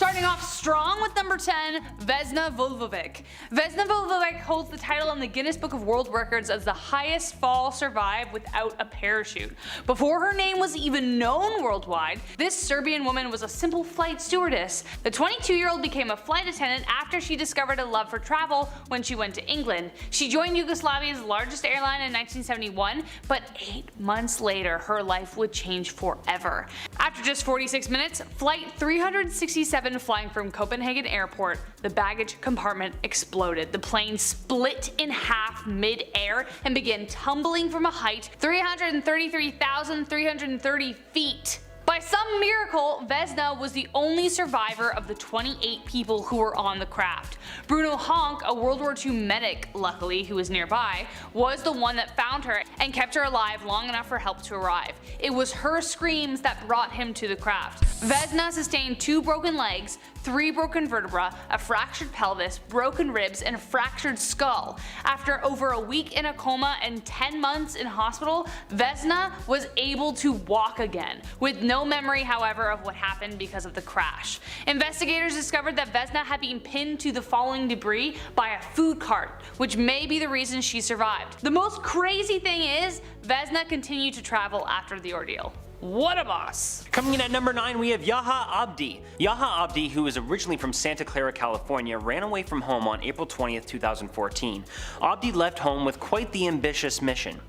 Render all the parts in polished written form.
Starting off strong with number 10, Vesna Vulovic. Vesna Vulovic holds the title in the Guinness Book of World Records as the highest fall survived without a parachute. Before her name was even known worldwide, this Serbian woman was a simple flight stewardess. The 22-year-old became a flight attendant after she discovered a love for travel when she went to England. She joined Yugoslavia's largest airline in 1971, but 8 months later her life would change forever. After just 46 minutes, flight 367 flying from Copenhagen Airport, the baggage compartment exploded. The plane split in half mid-air and began tumbling from a height 333,330 feet. By some miracle, Vesna was the only survivor of the 28 people who were on the craft. Bruno Honk, a World War II medic, luckily, who was nearby, was the one that found her and kept her alive long enough for help to arrive. It was her screams that brought him to the craft. Vesna sustained 2 broken legs, 3 broken vertebrae, a fractured pelvis, broken ribs, and a fractured skull. After over a week in a coma and 10 months in hospital, Vesna was able to walk again, with no memory, however, of what happened because of the crash. Investigators discovered that Vesna had been pinned to the falling debris by a food cart, which may be the reason she survived. The most crazy thing is, Vesna continued to travel after the ordeal. What a boss! Coming in at number 9, we have Yaha Abdi. Yaha Abdi, who is originally from Santa Clara, California, ran away from home on April 20th, 2014. Abdi left home with quite the ambitious mission.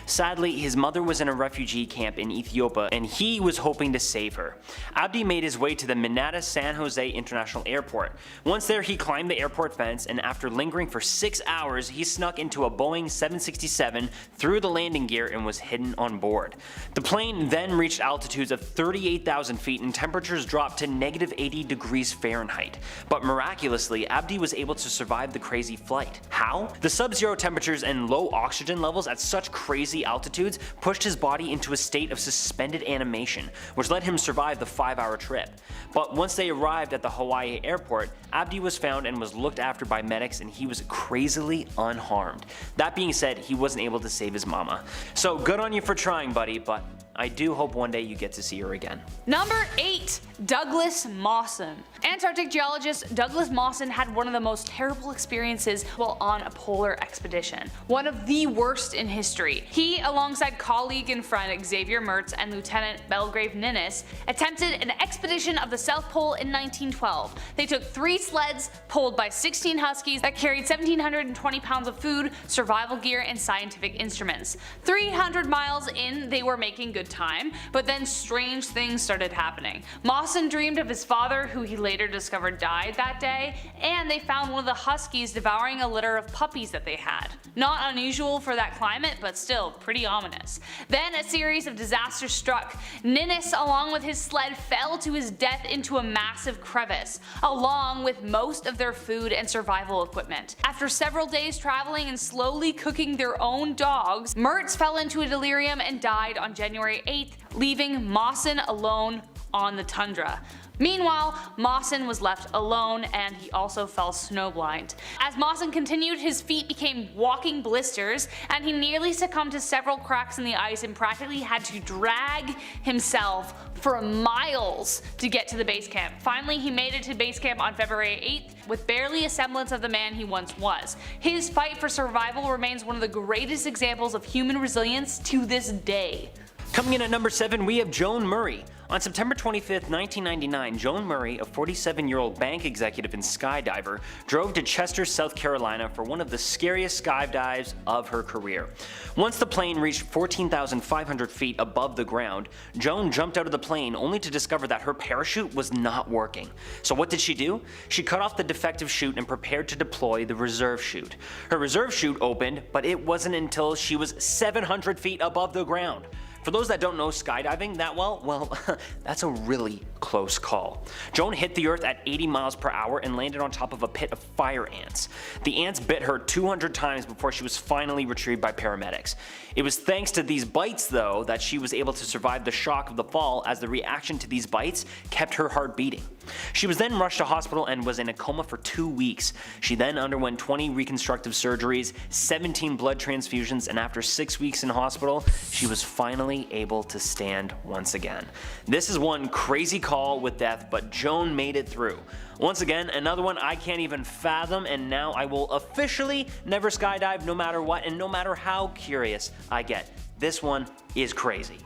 Sadly, his mother was in a refugee camp in Ethiopia and he was hoping to save her. Abdi made his way to the Mineta San Jose International Airport. Once there, he climbed the airport fence, and after lingering for 6 hours, he snuck into a Boeing 767 through the landing gear and was hidden on board. The plane then reached altitudes of 38,000 feet and temperatures dropped to -80 degrees Fahrenheit. But miraculously, Abdi was able to survive the crazy flight. How? The sub-zero temperatures and low oxygen levels at such crazy altitudes pushed his body into a state of suspended animation, which let him survive the 5-hour trip. But once they arrived at the Hawaii airport, Abdi was found and was looked after by medics, and he was crazily unharmed. That being said, he wasn't able to save his mama. So good on you for trying, buddy, but I do hope one day you get to see her again. Number 8. Douglas Mawson. Antarctic geologist Douglas Mawson had one of the most terrible experiences while on a polar expedition. One of the worst in history. He, alongside colleague and friend Xavier Mertz and Lieutenant Belgrave Ninnis, attempted an expedition of the South Pole in 1912. They took 3 sleds pulled by 16 huskies that carried 1,720 pounds of food, survival gear, and scientific instruments. 300 miles in, they were making good time, but then strange things started happening. Mawson dreamed of his father, who he later discovered died that day, and they found one of the huskies devouring a litter of puppies that they had. Not unusual for that climate, but still pretty ominous. Then a series of disasters struck. Ninnis, along with his sled, fell to his death into a massive crevice, along with most of their food and survival equipment. After several days traveling and slowly cooking their own dogs, Mertz fell into a delirium and died on January 8th, leaving Mawson alone on the tundra. Meanwhile, Mawson was left alone, and he also fell snowblind. As Mawson continued, his feet became walking blisters, and he nearly succumbed to several cracks in the ice and practically had to drag himself for miles to get to the base camp. Finally, he made it to base camp on February 8th with barely a semblance of the man he once was. His fight for survival remains one of the greatest examples of human resilience to this day. Coming in at number 7, we have Joan Murray. On September 25th, 1999, Joan Murray, a 47-year-old bank executive and skydiver, drove to Chester, South Carolina for one of the scariest skydives of her career. Once the plane reached 14,500 feet above the ground, Joan jumped out of the plane only to discover that her parachute was not working. So what did she do? She cut off the defective chute and prepared to deploy the reserve chute. Her reserve chute opened, but it wasn't until she was 700 feet above the ground. For those that don't know skydiving that well, that's a really close call. Joan hit the earth at 80 miles per hour and landed on top of a pit of fire ants. The ants bit her 200 times before she was finally retrieved by paramedics. It was thanks to these bites, though, that she was able to survive the shock of the fall, as the reaction to these bites kept her heart beating. She was then rushed to hospital and was in a coma for 2 weeks. She then underwent 20 reconstructive surgeries, 17 blood transfusions, and after 6 weeks in hospital, she was finally finally able to stand once again. This is one crazy call with death, but Joan made it through. Once again, another one I can't even fathom, and now I will officially never skydive no matter what and no matter how curious I get. This one is crazy.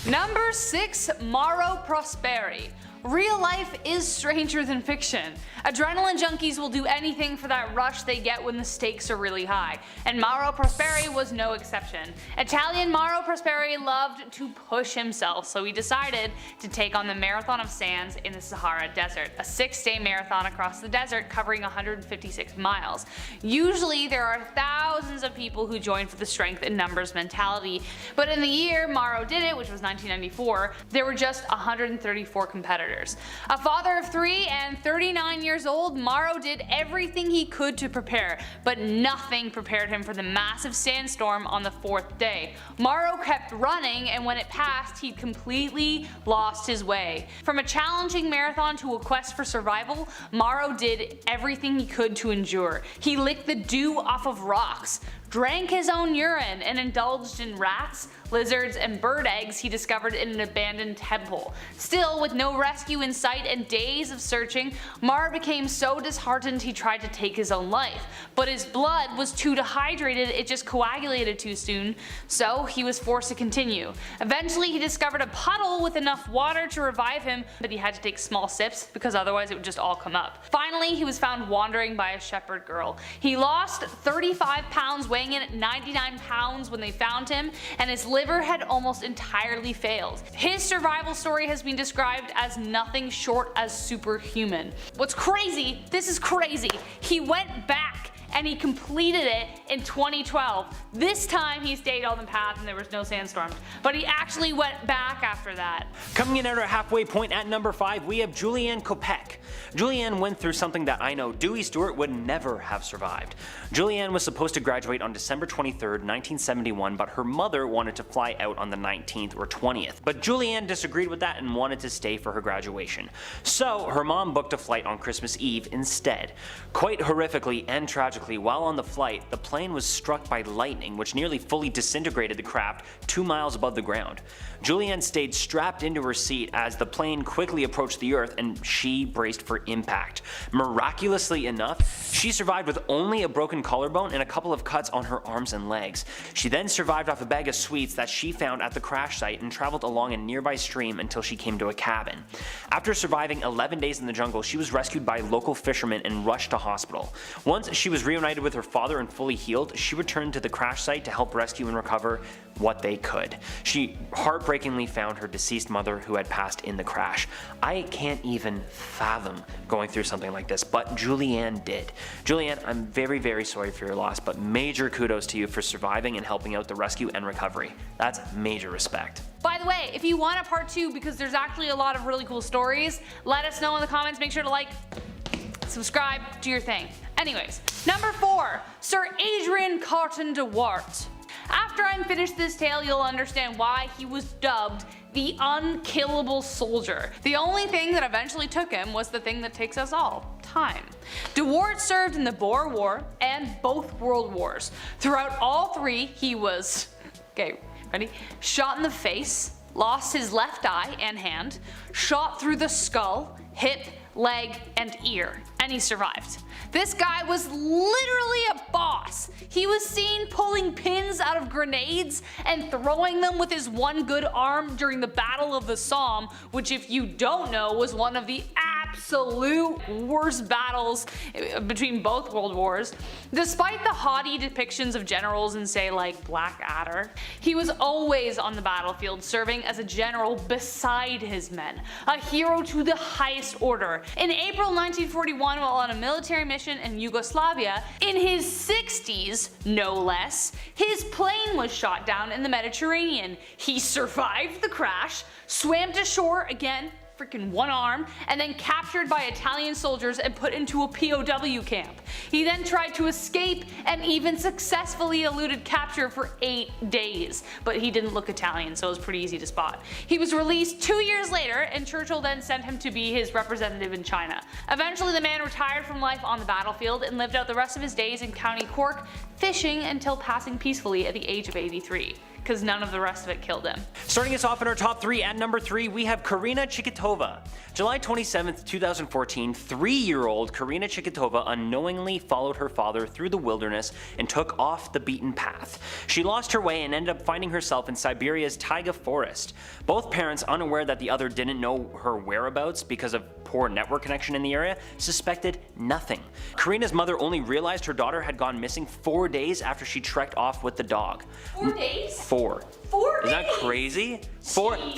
Number 6, Mauro Prosperi. Real life is stranger than fiction. Adrenaline junkies will do anything for that rush they get when the stakes are really high, and Mauro Prosperi was no exception. Italian Mauro Prosperi loved to push himself, so he decided to take on the Marathon of Sands in the Sahara Desert, a 6-day marathon across the desert covering 156 miles. Usually there are thousands of people who join for the strength in numbers mentality, but in the year Mauro did it, which was 1994, there were just 134 competitors. A father of 3 and 39 years old, Mauro did everything he could to prepare, but nothing prepared him for the massive sandstorm on the 4th day. Mauro kept running, and when it passed, he completely lost his way. From a challenging marathon to a quest for survival, Mauro did everything he could to endure. He licked the dew off of rocks, drank his own urine, and indulged in rats, lizards, and bird eggs he discovered in an abandoned temple. Still, with no rescue in sight and days of searching, Mauro became so disheartened he tried to take his own life. But his blood was too dehydrated, it just coagulated too soon, so he was forced to continue. Eventually he discovered a puddle with enough water to revive him, but he had to take small sips because otherwise it would just all come up. Finally, he was found wandering by a shepherd girl. He lost 35 pounds, weighing in at 99 pounds when they found him, and his liver had almost entirely failed. His survival story has been described as nothing short as superhuman. What's crazy, this is crazy, he went back and he completed it in 2012. This time he stayed on the path and there was no sandstorms, but he actually went back after that. Coming in at our halfway point at number 5, we have Julianne Kopec. Julianne went through something that I know Dewey Stewart would never have survived. Julianne was supposed to graduate on December 23rd, 1971, but her mother wanted to fly out on the 19th or 20th. But Julianne disagreed with that and wanted to stay for her graduation. So her mom booked a flight on Christmas Eve instead. Quite horrifically and tragically, while on the flight, the plane was struck by lightning, which nearly fully disintegrated the craft 2 miles above the ground. Julianne stayed strapped into her seat as the plane quickly approached the earth, and she braced for impact. Miraculously enough, she survived with only a broken collarbone and a couple of cuts on her arms and legs. She then survived off a bag of sweets that she found at the crash site and traveled along a nearby stream until she came to a cabin. After surviving 11 days in the jungle, she was rescued by local fishermen and rushed to hospital. Once she was reunited with her father and fully healed, she returned to the crash site to help rescue and recover what they could. She heartbreakingly found her deceased mother, who had passed in the crash. I can't even fathom going through something like this, but Julianne did. Julianne, I'm very, very sorry for your loss, but major kudos to you for surviving and helping out the rescue and recovery. That's major respect. By the way, if you want a part 2 because there's actually a lot of really cool stories, let us know in the comments. Make sure to like, subscribe, do your thing. Anyways, number 4, Sir Adrian Carton de Wart. After I'm finished this tale, you'll understand why he was dubbed the unkillable soldier. The only thing that eventually took him was the thing that takes us all: time. De Wart served in the Boer War and both World Wars. Throughout all 3, he was, okay, ready? Shot in the face, lost his left eye and hand, shot through the skull, hip, leg, and ear, and he survived. This guy was literally a boss. He was seen pulling pins out of grenades and throwing them with his one good arm during the Battle of the Somme, which, if you don't know, was one of the absolute worst battles between both world wars. Despite the haughty depictions of generals in, say, like Blackadder, he was always on the battlefield serving as a general beside his men, a hero to the highest order. In April 1941, while on a military mission in Yugoslavia, in his 60s no less, his plane was shot down in the Mediterranean. He survived the crash, swam to shore again, freaking one arm, and then captured by Italian soldiers and put into a POW camp. He then tried to escape and even successfully eluded capture for 8 days, but he didn't look Italian, so it was pretty easy to spot. He was released 2 years later, and Churchill then sent him to be his representative in China. Eventually the man retired from life on the battlefield and lived out the rest of his days in County Cork, fishing until passing peacefully at the age of 83. because none of the rest of it killed him. Starting us off in our top 3, at number 3 we have Karina Chikatova. July 27th, 2014, 3-year-old Karina Chikatova unknowingly followed her father through the wilderness and took off the beaten path. She lost her way and ended up finding herself in Siberia's taiga forest. Both parents, unaware that the other didn't know her whereabouts because of poor network connection in the area, suspected nothing. Karina's mother only realized her daughter had gone missing 4 days after she trekked off with the dog. 4 days? 4. 4 days? Isn't that crazy?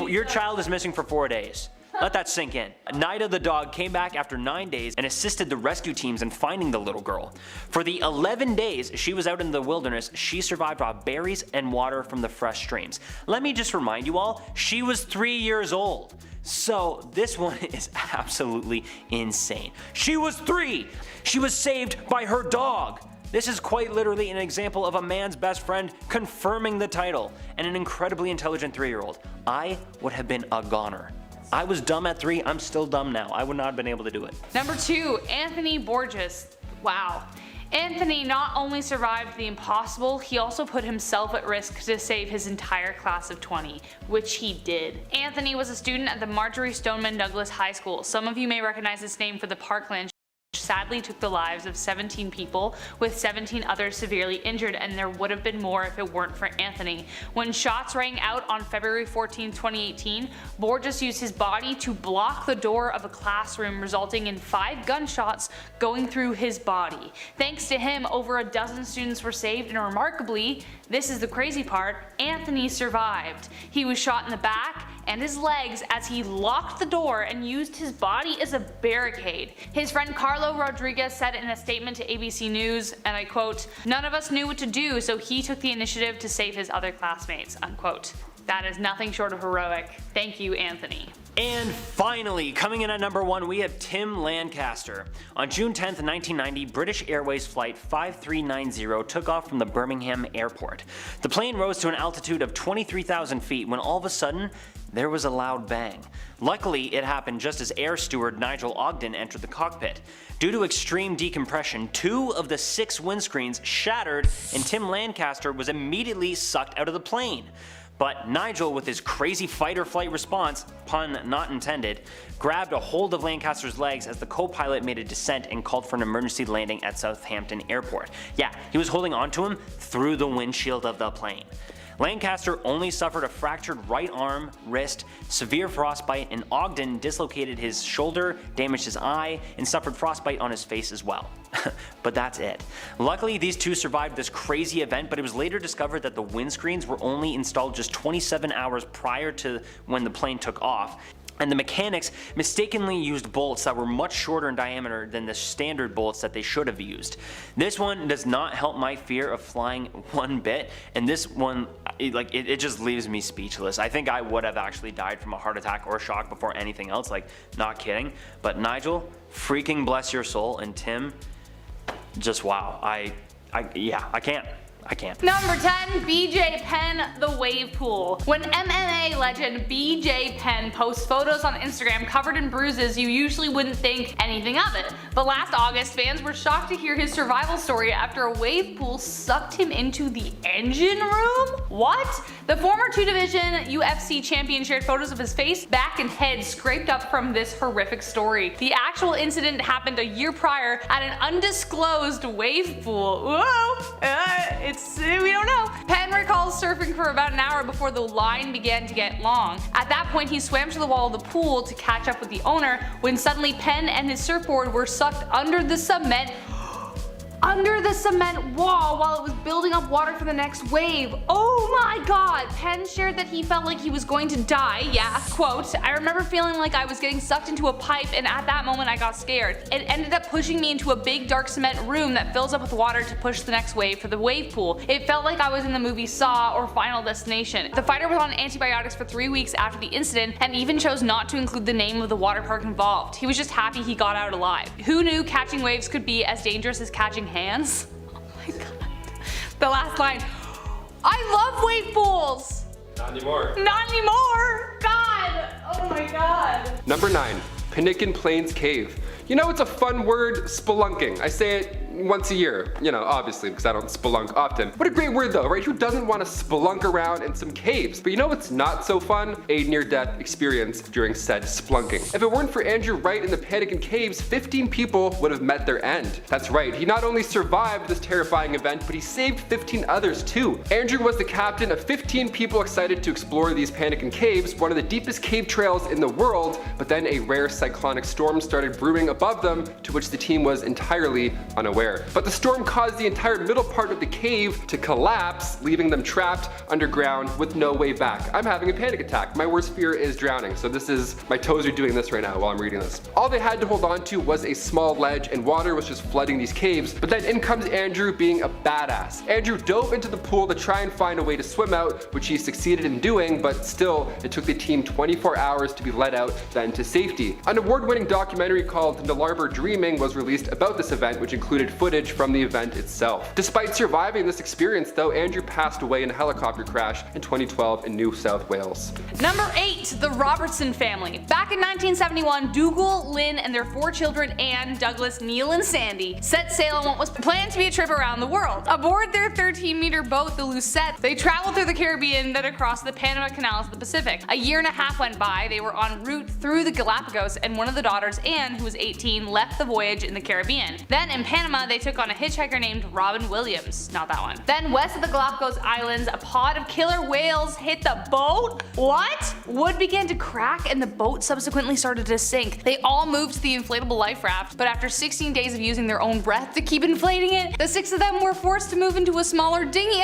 Your child is missing for 4 days. Let that sink in. Nida the dog came back after 9 days and assisted the rescue teams in finding the little girl. For the 11 days she was out in the wilderness, she survived off berries and water from the fresh streams. Let me just remind you all, she was 3 years old. So this one is absolutely insane. She was 3! She was saved by her dog! This is quite literally an example of a man's best friend confirming the title, and an incredibly intelligent 3-year-old. I would have been a goner. I was dumb at 3, I'm still dumb now. I would not have been able to do it. Number 2, Anthony Borges. Wow. Anthony not only survived the impossible, he also put himself at risk to save his entire class of 20, which he did. Anthony was a student at the Marjorie Stoneman Douglas High School. Some of you may recognize this name for the Parkland sadly took the lives of 17 people, with 17 others severely injured, and there would have been more if it weren't for Anthony. When shots rang out on February 14, 2018, Borges used his body to block the door of a classroom, resulting in 5 gunshots going through his body. Thanks to him, over a dozen students were saved, and remarkably, this is the crazy part, Anthony survived. He was shot in the back and his legs as he locked the door and used his body as a barricade. His friend Carlo Rodriguez said in a statement to ABC News, and I quote, "None of us knew what to do, so he took the initiative to save his other classmates," unquote. That is nothing short of heroic. Thank you, Anthony. And finally, coming in at number 1, we have Tim Lancaster. On June 10th, 1990, British Airways Flight 5390 took off from the Birmingham airport. The plane rose to an altitude of 23,000 feet when all of a sudden, there was a loud bang. Luckily, it happened just as air steward Nigel Ogden entered the cockpit. Due to extreme decompression, 2 of the 6 windscreens shattered and Tim Lancaster was immediately sucked out of the plane. But Nigel, with his crazy fight or flight response, pun not intended, grabbed a hold of Lancaster's legs as the co-pilot made a descent and called for an emergency landing at Southampton Airport. Yeah, he was holding onto him through the windshield of the plane. Lancaster only suffered a fractured right arm, wrist, severe frostbite, and Ogden dislocated his shoulder, damaged his eye, and suffered frostbite on his face as well. But that's it. Luckily, these 2 survived this crazy event, but it was later discovered that the windscreens were only installed just 27 hours prior to when the plane took off. And the mechanics mistakenly used bolts that were much shorter in diameter than the standard bolts that they should have used. This one does not help my fear of flying one bit, and this one, it just leaves me speechless. I think I would have actually died from a heart attack or shock before anything else, like, not kidding. But Nigel, freaking bless your soul, and Tim, just wow. I can't. Number 10, BJ Penn, the wave pool. When MMA legend BJ Penn posts photos on Instagram covered in bruises, you usually wouldn't think anything of it. But last August, fans were shocked to hear his survival story after a wave pool sucked him into the engine room? What? The former 2-division UFC champion shared photos of his face, back, and head scraped up from this horrific story. The actual incident happened a year prior at an undisclosed wave pool. Whoa! We don't know. Penn recalls surfing for about an hour before the line began to get long. At that point, he swam to the wall of the pool to catch up with the owner when suddenly Penn and his surfboard were sucked under the cement wall while it was building up water for the next wave. Oh my god! Penn shared that he felt like he was going to die. Yeah, quote, "I remember feeling like I was getting sucked into a pipe, and at that moment I got scared. It ended up pushing me into a big dark cement room that fills up with water to push the next wave for the wave pool. It felt like I was in the movie Saw or Final Destination." The fighter was on antibiotics for 3 weeks after the incident and even chose not to include the name of the water park involved. He was just happy he got out alive. Who knew catching waves could be as dangerous as catching hands? Oh my god. The last line. I love wave pools! Not anymore. Not anymore! God! Oh my god. Number 9, Pinikin Plains Cave. You know, it's a fun word, spelunking. I say it once a year, you know, obviously, because I don't spelunk often. What a great word though, right? Who doesn't want to spelunk around in some caves? But you know what's not so fun? A near-death experience during said splunking. If it weren't for Andrew Wright in the panic in caves, 15 people would have met their end. That's right, he not only survived this terrifying event, but he saved 15 others too. Andrew was the captain of 15 people excited to explore these panic in caves, one of the deepest cave trails in the world, but then a rare cyclonic storm started brewing above them, to which the team was entirely unaware. But the storm caused the entire middle part of the cave to collapse, leaving them trapped underground with no way back. I'm having a panic attack. My worst fear is drowning, so my toes are doing this right now while I'm reading this. All they had to hold on to was a small ledge, and water was just flooding these caves, but then in comes Andrew being a badass. Andrew dove into the pool to try and find a way to swim out, which he succeeded in doing, but still, it took the team 24 hours to be let out then to safety. An award-winning documentary called Nullarbor Dreaming was released about this event, which included footage from the event itself. Despite surviving this experience though, Andrew passed away in a helicopter crash in 2012 in New South Wales. Number 8. The Robertson family. Back in 1971, Dougal, Lynn, and their 4 children, Anne, Douglas, Neil, and Sandy, set sail on what was planned to be a trip around the world. Aboard their 13-meter boat, the Lucette, they traveled through the Caribbean, then across the Panama Canal to the Pacific. A year and a half went by, they were en route through the Galapagos, and one of the daughters, Anne, who was 18, left the voyage in the Caribbean. Then in Panama, they took on a hitchhiker named Robin Williams. Not that one. Then west of the Galapagos Islands, a pod of killer whales hit the boat? What? Wood began to crack and the boat subsequently started to sink. They all moved to the inflatable life raft, but after 16 days of using their own breath to keep inflating it, the 6 of them were forced to move into a smaller dinghy.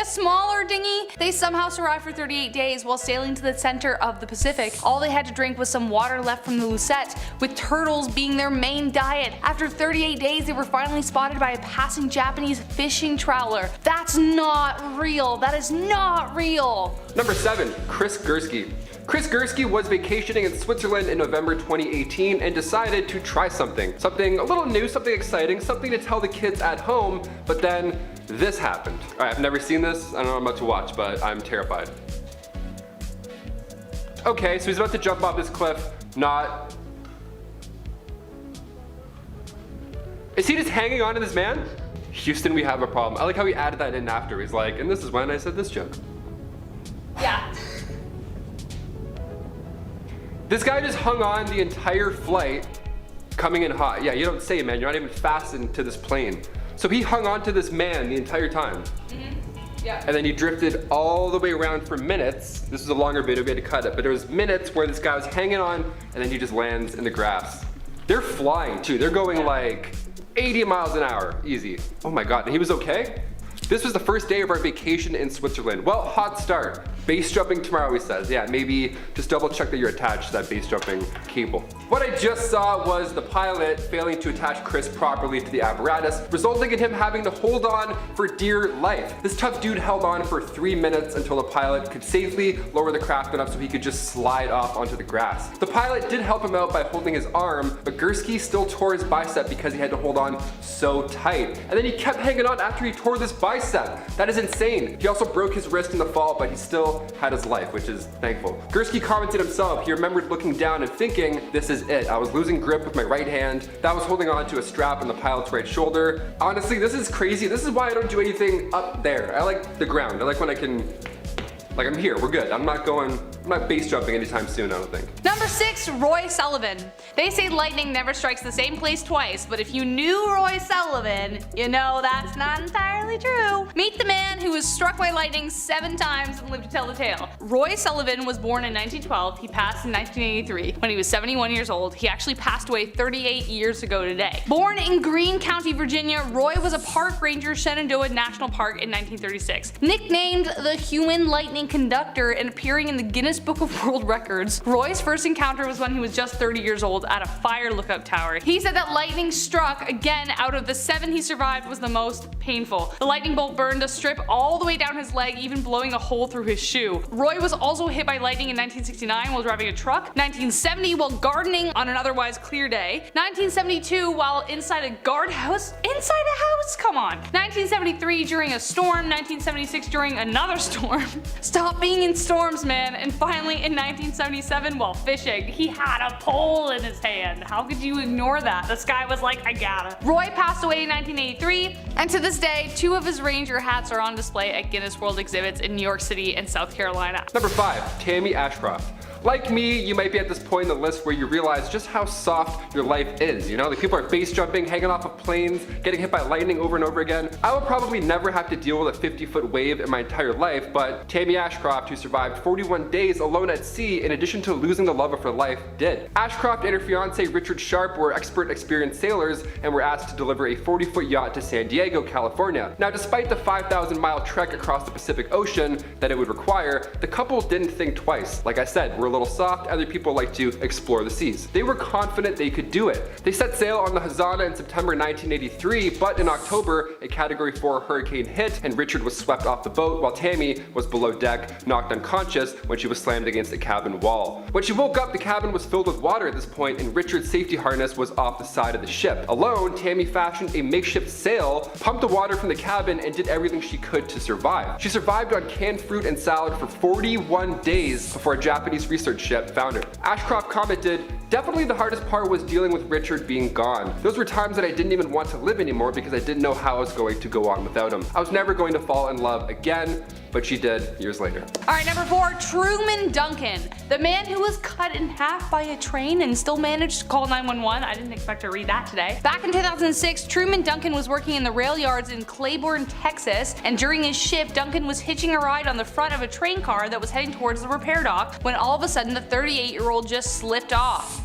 They somehow survived for 38 days while sailing to the center of the Pacific. All they had to drink was some water left from the Lucette, with turtles being their main diet. After 38 days, they were finally spotted by a passing Japanese fishing trawler. That's not real. That is not real. Number 7. Chris Gursky. Chris Gursky was vacationing in Switzerland in November 2018 and decided to try something. Something a little new, something exciting, something to tell the kids at home, but then this happened. Alright, I've never seen this, I don't know what I'm about to watch, but I'm terrified. Okay, so he's about to jump off this cliff, not... Is he just hanging on to this man? Houston, we have a problem. I like how he added that in after. He's like, and this is when I said this joke. Yeah. This guy just hung on the entire flight, coming in hot. Yeah, you don't say, man, you're not even fastened to this plane. So he hung on to this man the entire time. Yeah. And then he drifted all the way around for minutes. This is a longer video, we had to cut it, but there was minutes where this guy was hanging on and then he just lands in the grass. They're flying too, they're going like 80 miles an hour, easy. Oh my God, and he was okay? This was the first day of our vacation in Switzerland. Well, hot start. Base jumping tomorrow, he says. Yeah, maybe just double check that you're attached to that base jumping cable. What I just saw was the pilot failing to attach Chris properly to the apparatus, resulting in him having to hold on for dear life. This tough dude held on for 3 minutes until the pilot could safely lower the craft enough so he could just slide off onto the grass. The pilot did help him out by holding his arm, but Gursky still tore his bicep because he had to hold on so tight. And then he kept hanging on after he tore this bicep. That is insane. He also broke his wrist in the fall, but he still had his life, which is thankful. Gursky commented himself, he remembered looking down and thinking, this is it. I was losing grip with my right hand. That was holding on to a strap on the pilot's right shoulder. Honestly, this is crazy. This is why I don't do anything up there. I like the ground. I like when I can, like I'm here, we're good. I'm not base jumping anytime soon, I don't think. Number 6, Roy Sullivan. They say lightning never strikes the same place twice, but if you knew Roy Sullivan, you know that's not entirely true. Meet the man who was struck by lightning 7 times and lived to tell the tale. Roy Sullivan was born in 1912. He passed in 1983 when he was 71 years old. He actually passed away 38 years ago today. Born in Greene County, Virginia, Roy was a park ranger, Shenandoah National Park in 1936. Nicknamed the Human Lightning Conductor and appearing in the Guinness Book of World Records, Roy's first encounter was when he was just 30 years old at a fire lookout tower. He said that lightning struck, again, out of the 7 he survived, was the most painful. The lightning bolt burned a strip all the way down his leg, even blowing a hole through his shoe. Roy was also hit by lightning in 1969 while driving a truck, 1970 while gardening on an otherwise clear day, 1972 while inside a guardhouse. Inside a house? Come on. 1973 during a storm, 1976 during another storm. Stop being in storms, man. And finally, in 1977, while fishing, he had a pole in his hand. How could you ignore that? This guy was like, I gotta. Roy passed away in 1983, and to this day, 2 of his Ranger hats are on display at Guinness World exhibits in New York City and South Carolina. Number 5, Tammy Ashcroft. Like me, you might be at this point in the list where you realize just how soft your life is, you know? Like people are base jumping, hanging off of planes, getting hit by lightning over and over again. I would probably never have to deal with a 50-foot wave in my entire life, but Tammy Ashcroft, who survived 41 days alone at sea in addition to losing the love of her life, did. Ashcroft and her fiance Richard Sharp were experienced sailors and were asked to deliver a 40-foot yacht to San Diego, California. Now, despite the 5,000-mile trek across the Pacific Ocean that it would require, the couple didn't think twice. Like I said, we're a little soft, other people like to explore the seas. They were confident they could do it. They set sail on the Hazana in September 1983, but in October, a Category 4 hurricane hit and Richard was swept off the boat while Tammy was below deck, knocked unconscious when she was slammed against a cabin wall. When she woke up, the cabin was filled with water at this point and Richard's safety harness was off the side of the ship. Alone, Tammy fashioned a makeshift sail, pumped the water from the cabin, and did everything she could to survive. She survived on canned fruit and salad for 41 days before a Japanese research ship found her. Ashcroft commented, "Definitely the hardest part was dealing with Richard being gone. Those were times that I didn't even want to live anymore because I didn't know how I was going to go on without him. I was never going to fall in love again," but she did years later. Alright, number 4, Truman Duncan. The man who was cut in half by a train and still managed to call 911. I didn't expect to read that today. Back in 2006, Truman Duncan was working in the rail yards in Claiborne, Texas, and during his shift, Duncan was hitching a ride on the front of a train car that was heading towards the repair dock when all of a sudden the 38-year-old just slipped off.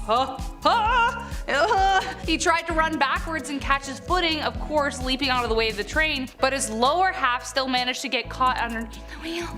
He tried to run backwards and catch his footing, of course leaping out of the way of the train, but his lower half still managed to get caught underneath the wheel.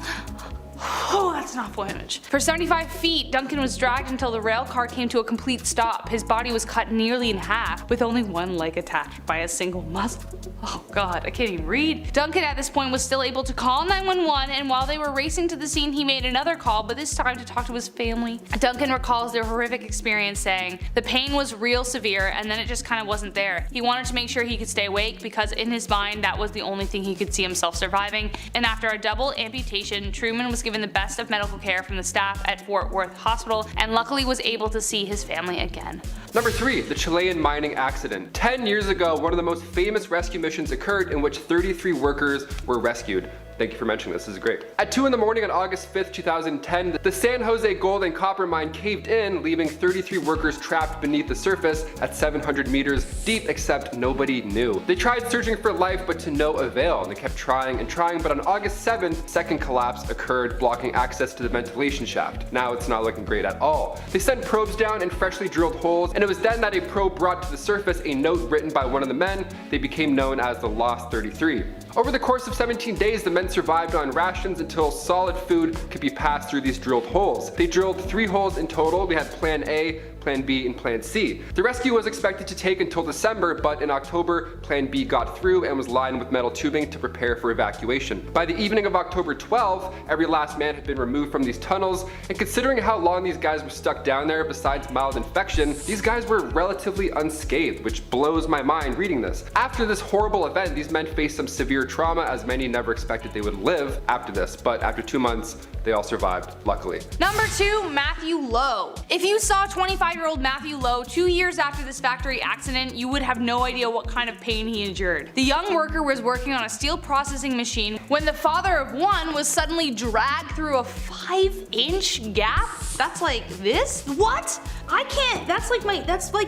Oh, that's an awful image. For 75 feet, Duncan was dragged until the rail car came to a complete stop. His body was cut nearly in half, with only one leg attached by a single muscle. Oh god, I can't even read. Duncan at this point was still able to call 911, and while they were racing to the scene, he made another call, but this time to talk to his family. Duncan recalls their horrific experience, saying, "The pain was real severe, and then it just kind of wasn't there. He wanted to make sure he could stay awake because in his mind that was the only thing he could see himself surviving." And after a double amputation, Truman was given the best of medical care from the staff at Fort Worth Hospital and luckily was able to see his family again. Number 3, the Chilean mining accident. 10 years ago, one of the most famous rescue missions occurred in which 33 workers were rescued. Thank you for mentioning this is great. At 2 in the morning on August 5th, 2010, the San Jose gold and copper mine caved in, leaving 33 workers trapped beneath the surface at 700 meters deep, except nobody knew. They tried searching for life, but to no avail, and they kept trying and trying, but on August 7th, second collapse occurred, blocking access to the ventilation shaft. Now it's not looking great at all. They sent probes down and freshly drilled holes, and it was then that a probe brought to the surface a note written by one of the men. They became known as the Lost 33. Over the course of 17 days, the men survived on rations until solid food could be passed through these drilled holes. They drilled 3 holes in total. We had Plan A, Plan B, and Plan C. The rescue was expected to take until December, but in October, Plan B got through and was lined with metal tubing to prepare for evacuation. By the evening of October 12th, every last man had been removed from these tunnels, and considering how long these guys were stuck down there, besides mild infection, these guys were relatively unscathed, which blows my mind reading this. After this horrible event, these men faced some severe trauma, as many never expected they would live after this, but after 2 months, they all survived, luckily. Number 2, Matthew Lowe. If you saw 25-year-old Matthew Lowe 2 years after this factory accident, you would have no idea what kind of pain he endured. The young worker was working on a steel processing machine when the father of one was suddenly dragged through a 5-inch gap. That's like this? What? I can't, that's like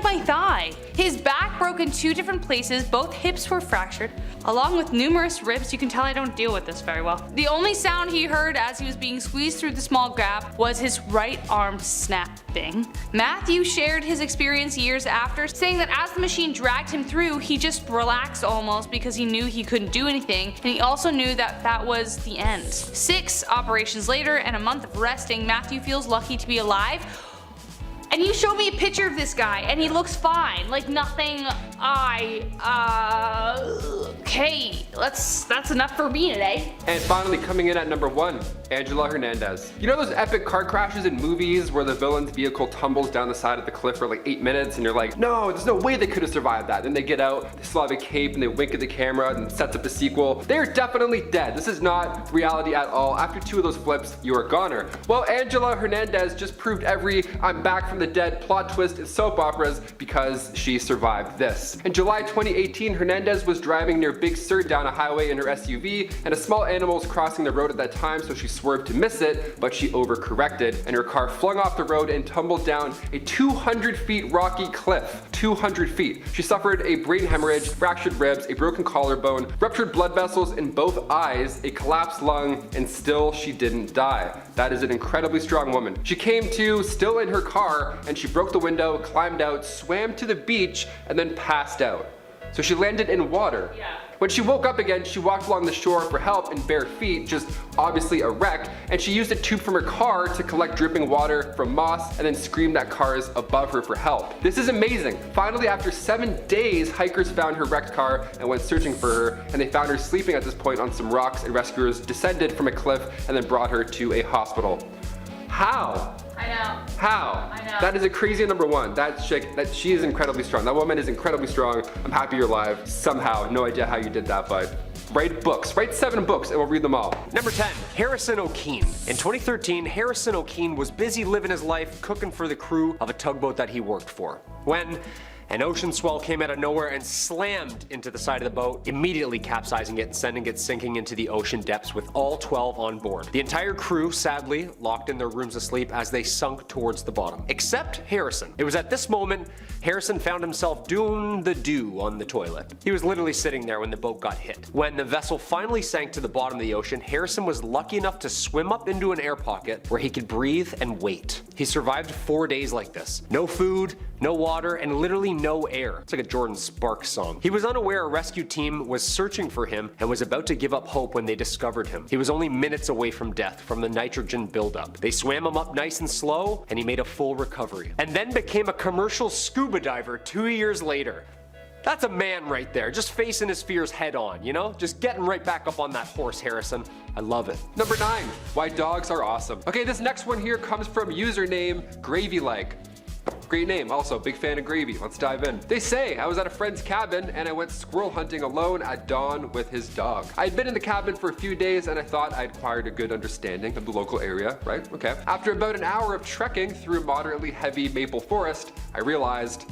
my thigh. His back broke in 2 different places, both hips were fractured, along with numerous ribs. You can tell I don't deal with this very well. The only sound he heard as he was being squeezed through the small gap was his right arm snapping. Matthew shared his experience years after, saying that as the machine dragged him through, he just relaxed almost because he knew he couldn't do anything, and he also knew that that was the end. 6 operations later and a month of resting, Matthew feels lucky to be alive. And you showed me a picture of this guy and he looks fine, like nothing okay, that's enough for me today. And finally, coming in at number 1, Angela Hernandez. You know those epic car crashes in movies where the villain's vehicle tumbles down the side of the cliff for like 8 minutes and you're like, no, there's no way they could have survived that. Then they get out, they still have a cape and they wink at the camera and sets up the sequel. They're definitely dead. This is not reality at all. After 2 of those flips, you're a goner. Well, Angela Hernandez just proved every I'm back from the dead plot twist in soap operas because she survived this. In July 2018, Hernandez was driving near Big Sur down a highway in her SUV, and a small animal was crossing the road at that time, so she swerved to miss it, but she overcorrected, and her car flung off the road and tumbled down a 200 feet rocky cliff. 200 feet. She suffered a brain hemorrhage, fractured ribs, a broken collarbone, ruptured blood vessels in both eyes, a collapsed lung, and still she didn't die. That is an incredibly strong woman. She came to still in her car, and she broke the window, climbed out, swam to the beach, and then passed out. So she landed in water. Yeah. When she woke up again, she walked along the shore for help in bare feet, just obviously a wreck, and she used a tube from her car to collect dripping water from moss and then screamed at cars above her for help. This is amazing. Finally, after 7 days, hikers found her wrecked car and went searching for her, and they found her sleeping at this point on some rocks, and rescuers descended from a cliff and then brought her to a hospital. How? I know. How? I know. That is a crazy number 1. She is incredibly strong. That woman is incredibly strong. I'm happy you're alive. Somehow. No idea how you did that, but write books. Write 7 books and we'll read them all. Number 10, Harrison O'Keene. In 2013, Harrison O'Keene was busy living his life cooking for the crew of a tugboat that he worked for, when an ocean swell came out of nowhere and slammed into the side of the boat, immediately capsizing it and sending it sinking into the ocean depths with all 12 on board. The entire crew, sadly, locked in their rooms asleep as they sunk towards the bottom, except Harrison. It was at this moment Harrison found himself doing the do on the toilet. He was literally sitting there when the boat got hit. When the vessel finally sank to the bottom of the ocean, Harrison was lucky enough to swim up into an air pocket where he could breathe and wait. He survived 4 days like this. No food, no water, and literally no air. It's like a Jordan Sparks song. He was unaware a rescue team was searching for him and was about to give up hope when they discovered him. He was only minutes away from death from the nitrogen buildup. They swam him up nice and slow, and he made a full recovery. And then became a commercial scuba diver 2 years later. That's a man right there, just facing his fears head on, you know? Just getting right back up on that horse, Harrison. I love it. Number 9, why dogs are awesome. Okay, this next one here comes from username GravyLike. Great name, also big fan of gravy. Let's dive in. They say, I was at a friend's cabin and I went squirrel hunting alone at dawn with his dog. I had been in the cabin for a few days and I thought I'd acquired a good understanding of the local area, right? Okay. After about an hour of trekking through a moderately heavy maple forest, I realized,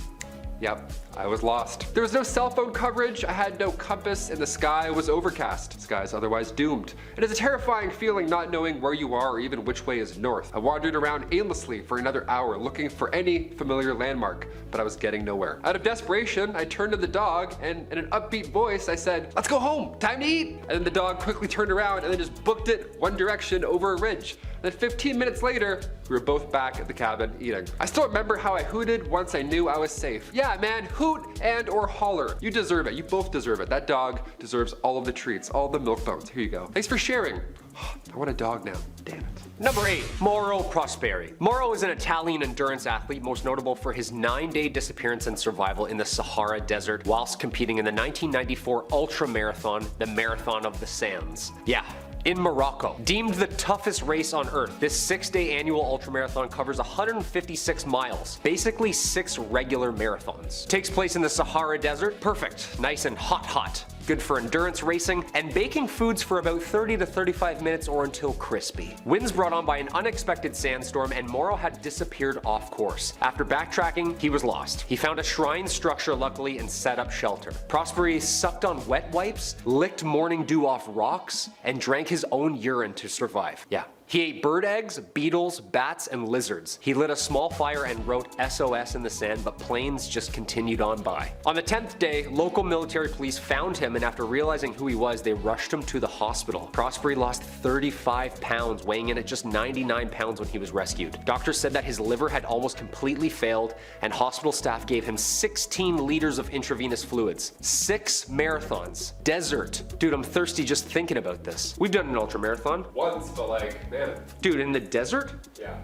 yep, I was lost. There was no cell phone coverage, I had no compass, and the sky was overcast. The sky is otherwise doomed. It is a terrifying feeling not knowing where you are or even which way is north. I wandered around aimlessly for another hour looking for any familiar landmark, but I was getting nowhere. Out of desperation, I turned to the dog and in an upbeat voice I said, let's go home, time to eat! And then the dog quickly turned around and then just booked it one direction over a ridge. Then 15 minutes later, we were both back at the cabin eating. I still remember how I hooted once I knew I was safe. Yeah, man, hoot and or holler. You deserve it. You both deserve it. That dog deserves all of the treats, all the milk bones. Here you go. Thanks for sharing. I want a dog now. Damn it. Number 8, Mauro Prosperi. Mauro is an Italian endurance athlete most notable for his 9-day disappearance and survival in the Sahara Desert whilst competing in the 1994 ultra marathon, the Marathon of the Sands. Yeah. In Morocco. Deemed the toughest race on earth, this 6-day annual ultramarathon covers 156 miles, basically 6 regular marathons. Takes place in the Sahara Desert, perfect, nice and hot. Good for endurance racing, and baking foods for about 30 to 35 minutes or until crispy. Winds brought on by an unexpected sandstorm, and Mauro had disappeared off course. After backtracking, he was lost. He found a shrine structure luckily and set up shelter. Prosperi sucked on wet wipes, licked morning dew off rocks, and drank his own urine to survive. Yeah. He ate bird eggs, beetles, bats, and lizards. He lit a small fire and wrote SOS in the sand, but planes just continued on by. On the 10th day, local military police found him, and after realizing who he was, they rushed him to the hospital. Prosperi lost 35 pounds, weighing in at just 99 pounds when he was rescued. Doctors said that his liver had almost completely failed, and hospital staff gave him 16 liters of intravenous fluids. 6 marathons. Desert. Dude, I'm thirsty just thinking about this. We've done an ultramarathon. Once, but like, man, Man. Dude, in the desert?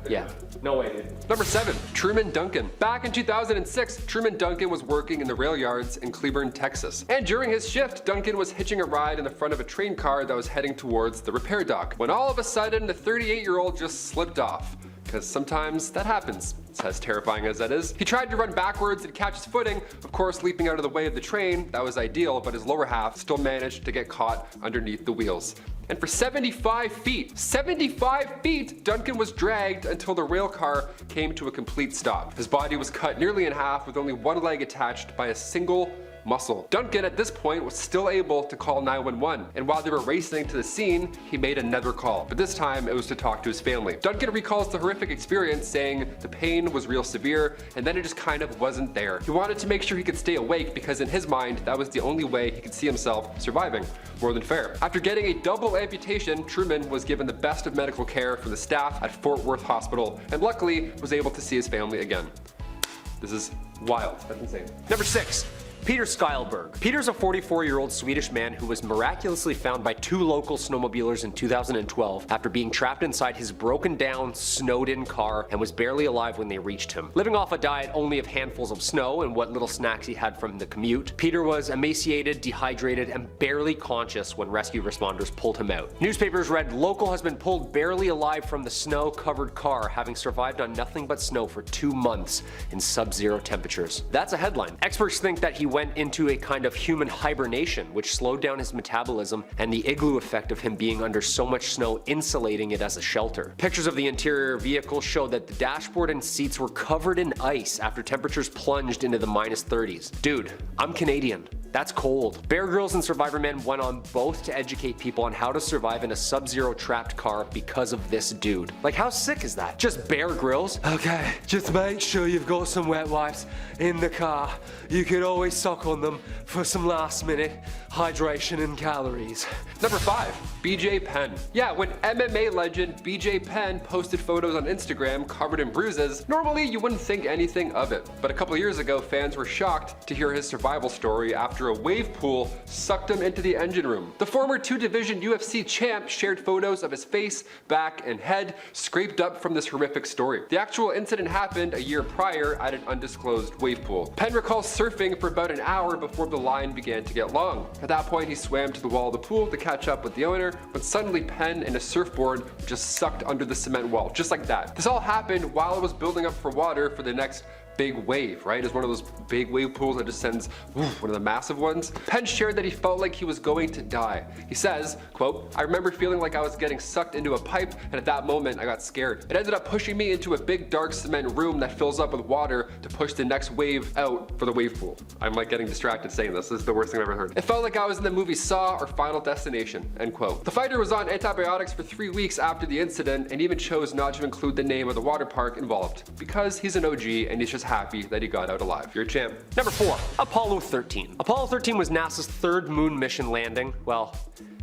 Yeah. No way, dude. Number 7, Truman Duncan. Back in 2006, Truman Duncan was working in the rail yards in Cleburne, Texas. And during his shift, Duncan was hitching a ride in the front of a train car that was heading towards the repair dock, when all of a sudden the 38-year-old just slipped off. Because sometimes that happens. It's as terrifying as that is. He tried to run backwards and catch his footing, of course leaping out of the way of the train. That was ideal, but his lower half still managed to get caught underneath the wheels. And for 75 feet, Duncan was dragged until the rail car came to a complete stop. His body was cut nearly in half with only one leg attached by a single muscle. Duncan at this point was still able to call 911, and while they were racing to the scene, he made another call, but this time it was to talk to his family. Duncan recalls the horrific experience, saying the pain was real severe, and then it just kind of wasn't there. He wanted to make sure he could stay awake because in his mind, that was the only way he could see himself surviving. More than fair. After getting a double amputation, Truman was given the best of medical care from the staff at Fort Worth Hospital, and luckily was able to see his family again. This is wild. That's insane. Number 6. Peter Skylberg. Peter's a 44-year-old Swedish man who was miraculously found by 2 local snowmobilers in 2012 after being trapped inside his broken down, snowed-in car and was barely alive when they reached him. Living off a diet only of handfuls of snow and what little snacks he had from the commute, Peter was emaciated, dehydrated, and barely conscious when rescue responders pulled him out. Newspapers read, "Local has been pulled barely alive from the snow-covered car, having survived on nothing but snow for 2 months in sub-zero temperatures." That's a headline. Experts think that he went into a kind of human hibernation, which slowed down his metabolism, and the igloo effect of him being under so much snow insulating it as a shelter. Pictures of the interior vehicle show that the dashboard and seats were covered in ice after temperatures plunged into the -30s. Dude, I'm Canadian. That's cold. Bear Grylls and Survivorman went on both to educate people on how to survive in a sub-zero trapped car because of this dude. Like, how sick is that? Just Bear Grylls? Okay, just make sure you've got some wet wipes in the car. You could always suck on them for some last minute hydration and calories. Number 5, BJ Penn. Yeah, when MMA legend BJ Penn posted photos on Instagram covered in bruises, normally you wouldn't think anything of it. But a couple years ago, fans were shocked to hear his survival story after a wave pool sucked him into the engine room. The former 2-division UFC champ shared photos of his face, back, and head scraped up from this horrific story. The actual incident happened a year prior at an undisclosed wave pool. Penn recalls surfing for about an hour before the line began to get long. At that point, he swam to the wall of the pool to catch up with the owner, when suddenly Penn and a surfboard just sucked under the cement wall, just like that. This all happened while it was building up for water for the next big wave, right? It's one of those big wave pools that just sends one of the massive ones. Penn shared that he felt like he was going to die. He says, quote, "I remember feeling like I was getting sucked into a pipe, and at that moment I got scared. It ended up pushing me into a big dark cement room that fills up with water to push the next wave out for the wave pool." I'm like getting distracted saying this. This is the worst thing I've ever heard. "It felt like I was in the movie Saw or Final Destination," end quote. The fighter was on antibiotics for 3 weeks after the incident and even chose not to include the name of the water park involved because he's an OG and he's just happy that he got out alive. You're a champ. Number 4, Apollo 13. Apollo 13 was NASA's 3rd moon mission landing. Well,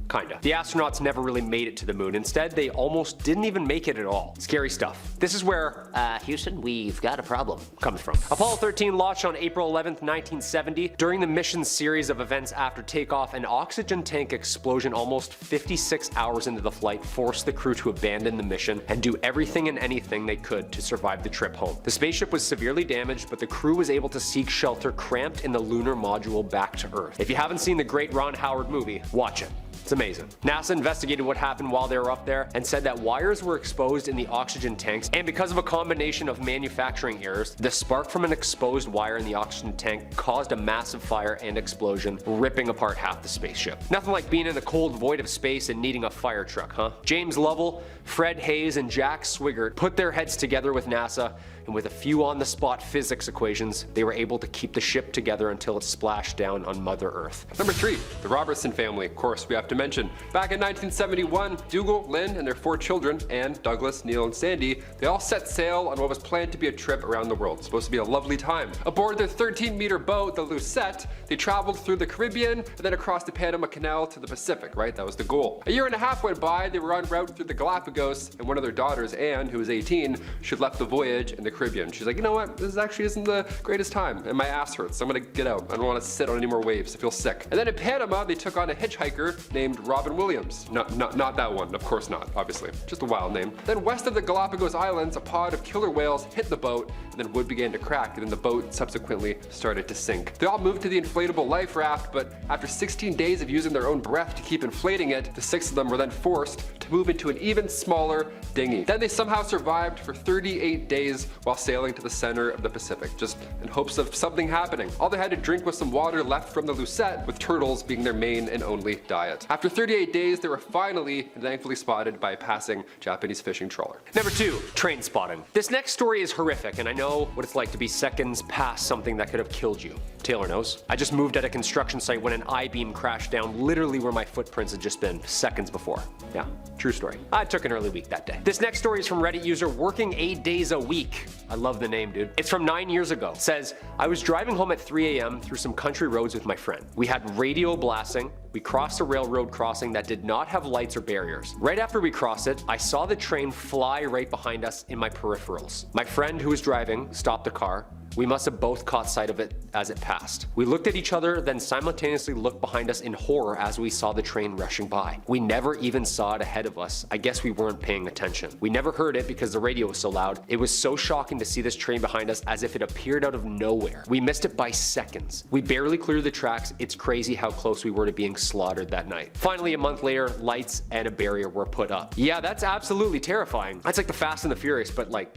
kinda. The astronauts never really made it to the moon. Instead, they almost didn't even make it at all. Scary stuff. This is where, Houston, we've got a problem, comes from. Apollo 13 launched on April 11th, 1970. During the mission's series of events after takeoff, an oxygen tank explosion almost 56 hours into the flight forced the crew to abandon the mission and do everything and anything they could to survive the trip home. The spaceship was severely damaged, but the crew was able to seek shelter cramped in the lunar module back to Earth. If you haven't seen the great Ron Howard movie, watch it. It's amazing. NASA investigated what happened while they were up there and said that wires were exposed in the oxygen tanks, and because of a combination of manufacturing errors, the spark from an exposed wire in the oxygen tank caused a massive fire and explosion, ripping apart half the spaceship. Nothing like being in the cold void of space and needing a fire truck, huh? James Lovell, Fred Hayes, and Jack Swigert put their heads together with NASA, and with a few on-the-spot physics equations, they were able to keep the ship together until it splashed down on Mother Earth. Number 3, the Robertson family. Of course, we have to mention. Back in 1971, Dougal, Lynn, and their 4 children, Anne, Douglas, Neil, and Sandy, they all set sail on what was planned to be a trip around the world. It's supposed to be a lovely time. Aboard their 13-meter boat, the Lucette, they traveled through the Caribbean and then across the Panama Canal to the Pacific, right? That was the goal. A year and a half went by, they were en route through the Galapagos, and one of their daughters, Anne, who was 18, she left the voyage and the the Caribbean. She's like, you know what, this actually isn't the greatest time, and my ass hurts, so I'm gonna get out. I don't want to sit on any more waves, I feel sick. And then in Panama, they took on a hitchhiker named Robin Williams. Not that one, of course not, obviously. Just a wild name. Then west of the Galapagos Islands, a pod of killer whales hit the boat, and then wood began to crack, and then the boat subsequently started to sink. They all moved to the inflatable life raft, but after 16 days of using their own breath to keep inflating it, the 6 of them were then forced to move into an even smaller dinghy. Then they somehow survived for 38 days while sailing to the center of the Pacific, just in hopes of something happening. All they had to drink was some water left from the Lucette, with turtles being their main and only diet. After 38 days, they were finally and thankfully spotted by a passing Japanese fishing trawler. Number 2, train spotting. This next story is horrific, and I know what it's like to be seconds past something that could have killed you. Taylor knows. I just moved at a construction site when an I-beam crashed down literally where my footprints had just been seconds before. Yeah, true story. I took an early week that day. This next story is from Reddit user working 8 days a week. I love the name, dude. It's from 9 years ago. It says, I was driving home at 3 a.m. through some country roads with my friend. We had radio blasting. We crossed a railroad crossing that did not have lights or barriers. Right after we crossed it, I saw the train fly right behind us in my peripherals. My friend who was driving stopped the car. We must have both caught sight of it as it passed. We looked at each other, then simultaneously looked behind us in horror as we saw the train rushing by. We never even saw it ahead of us. I guess we weren't paying attention. We never heard it because the radio was so loud. It was so shocking to see this train behind us as if it appeared out of nowhere. We missed it by seconds. We barely cleared the tracks. It's crazy how close we were to being slaughtered that night. Finally, a month later, lights and a barrier were put up. Yeah, that's absolutely terrifying. That's like the Fast and the Furious, but like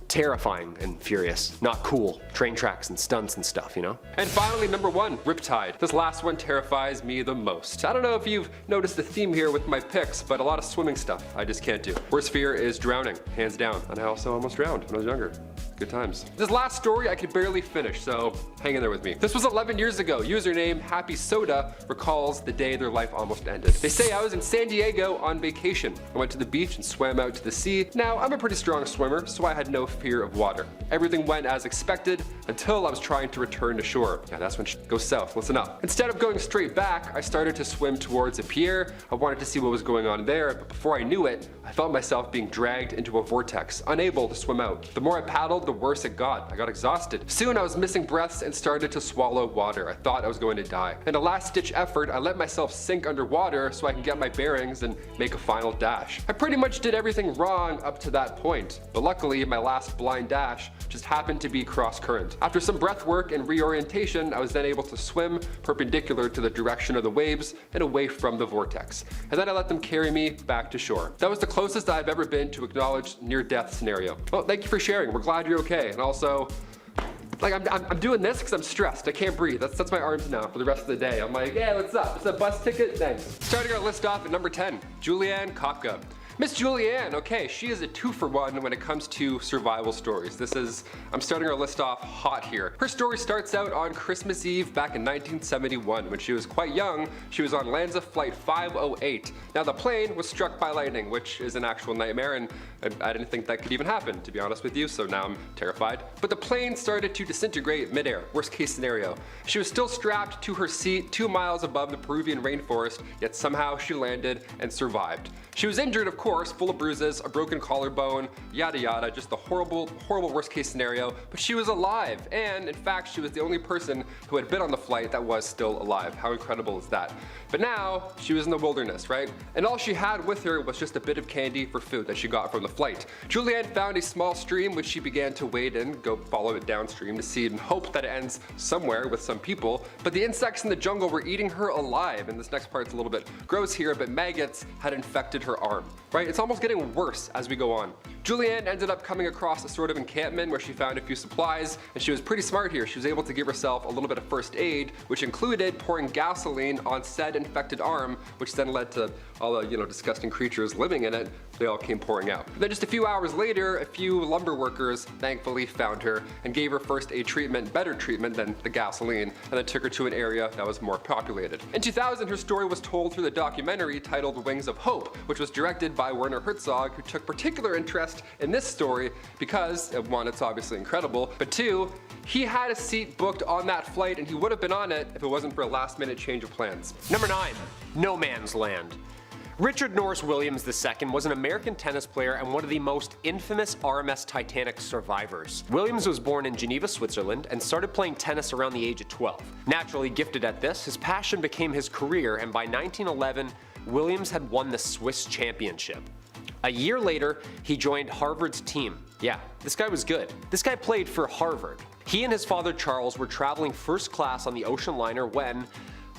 terrifying and furious. Not cool. Train tracks and stunts and stuff, you know? And finally, number 1, riptide. This last one terrifies me the most. I don't know if you've noticed a theme here with my picks, but a lot of swimming stuff I just can't do. Worst fear is drowning, hands down. And I also almost drowned when I was younger. Good times. This last story I could barely finish, so hang in there with me. This was 11 years ago. Username Happy Soda recalls the day their life almost ended. They say, I was in San Diego on vacation. I went to the beach and swam out to the sea. Now, I'm a pretty strong swimmer, so I had no fear of water. Everything went as expected until I was trying to return to shore. Yeah, that's when shit goes south, listen up. Instead of going straight back, I started to swim towards a pier. I wanted to see what was going on there, but before I knew it, I felt myself being dragged into a vortex, unable to swim out. The more I paddled, the worse it got. I got exhausted. Soon I was missing breaths and started to swallow water. I thought I was going to die. In a last-ditch effort, I let myself sink underwater so I can get my bearings and make a final dash. I pretty much did everything wrong up to that point, but luckily my last blind dash just happened to be cross-current. After some breath work and reorientation, I was then able to swim perpendicular to the direction of the waves and away from the vortex. And then I let them carry me back to shore. That was the closest I've ever been to acknowledged near-death scenario. Well, thank you for sharing. We're glad you're okay. And also, like, I'm doing this because I'm stressed. I can't breathe. That's my arms now for the rest of the day. I'm like, yeah, what's up? It's a bus ticket? Thanks. Starting our list off at number 10, Chilean Kopka. Miss Chilean, okay, she is a 2-for-1 when it comes to survival stories. I'm starting our list off hot here. Her story starts out on Christmas Eve back in 1971. When she was quite young, she was on Lanza Flight 508. Now the plane was struck by lightning, which is an actual nightmare, and I didn't think that could even happen, to be honest with you, so now I'm terrified. But the plane started to disintegrate midair, worst case scenario. She was still strapped to her seat 2 miles above the Peruvian rainforest, yet somehow she landed and survived. She was injured, of course, full of bruises, a broken collarbone, yada yada, just the horrible worst case scenario, but she was alive, and in fact she was the only person who had been on the flight that was still alive. How incredible is that? But now, she was in the wilderness, right? And all she had with her was just a bit of candy for food that she got from the flight. Chilean found a small stream which she began to wade in, go follow it downstream to see and hope that it ends somewhere with some people, but the insects in the jungle were eating her alive, and this next part's a little bit gross here, but maggots had infected her arm, right? It's almost getting worse as we go on. Chilean ended up coming across a sort of encampment where she found a few supplies, and she was pretty smart here. She was able to give herself a little bit of first aid, which included pouring gasoline on said infected arm, which then led to all the, disgusting creatures living in it. They all came pouring out. Then just a few hours later, a few lumber workers thankfully found her and gave her first aid treatment, better treatment than the gasoline, and then took her to an area that was more populated. In 2000, her story was told through the documentary titled Wings of Hope, which was directed by Werner Herzog, who took particular interest in this story because, one, it's obviously incredible, but two, he had a seat booked on that flight and he would have been on it if it wasn't for a last-minute change of plans. Number 9, No Man's Land. Richard Norris Williams II was an American tennis player and one of the most infamous RMS Titanic survivors. Williams was born in Geneva, Switzerland, and started playing tennis around the age of 12. Naturally gifted at this, his passion became his career, and by 1911, Williams had won the Swiss championship. A year later, he joined Harvard's team. Yeah, this guy was good. This guy played for Harvard. He and his father Charles were traveling first class on the ocean liner when,